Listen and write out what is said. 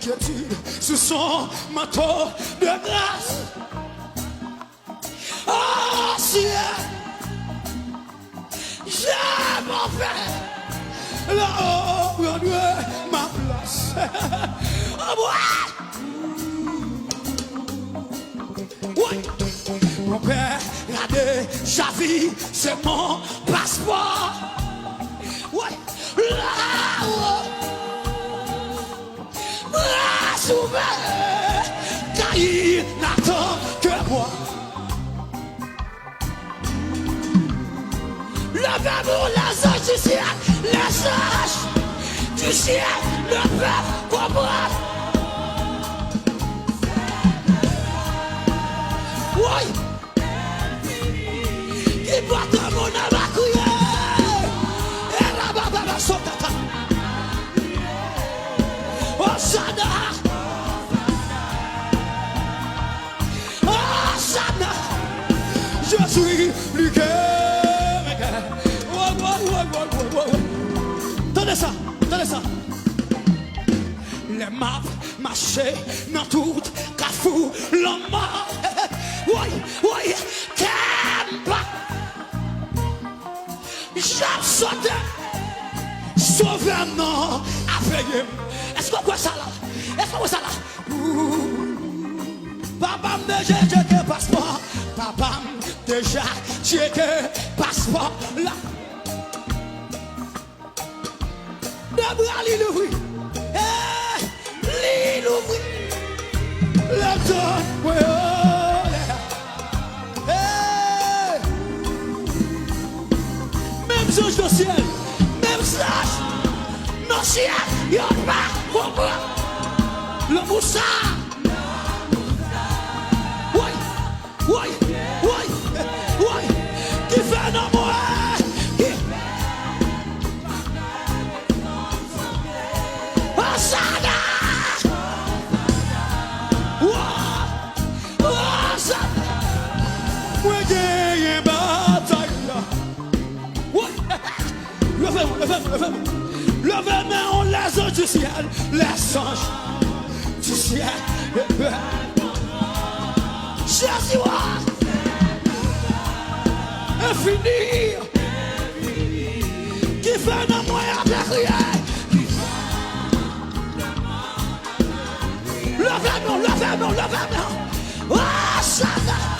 quiétude sous son manteau de grâce. Oh ciel, j'ai mon Père là-haut, prendrai ma place. Oh ouais, ouais. Mon Père a déjà vu, c'est mon passeport. Ouais, là-haut, bras ouverts, car il n'attend que moi. Levez-vous les anges du ciel, les anges du ciel ne peuvent comprendre. Oui, qui porte mon âme à crier. Et la baba sotata. Hosanna, Hosanna, je suis plus que. Tenez ça, tenez ça. Les maps marchaient dans tout Carrefour, l'homme. Oui, oui, Kemba. J'ai sauté, sauvé un nom à payer. Est-ce qu'on voit ça là? Est-ce qu'on voit ça là? Papa m'a déjà checké passeport. Papa m'a déjà checké passeport là. D'abord l'île ouvrit. L'île ouvrit. Le temps, ouais, même chose au ciel, même sage, nos ciel, y'a pas pour le moussa. Oui, oui, oui, oui, qui fait non moi, qui Hosanna, Hosanna, oui, gagne bataille là. Levez-vous, levez-vous, levez-vous. Levez-moi, on les anges du ciel, les anges du ciel. Jésus, infini, qui fait nos moyens de crier. Levez-nous, levez-nous, levez-nous. Oh, Satan.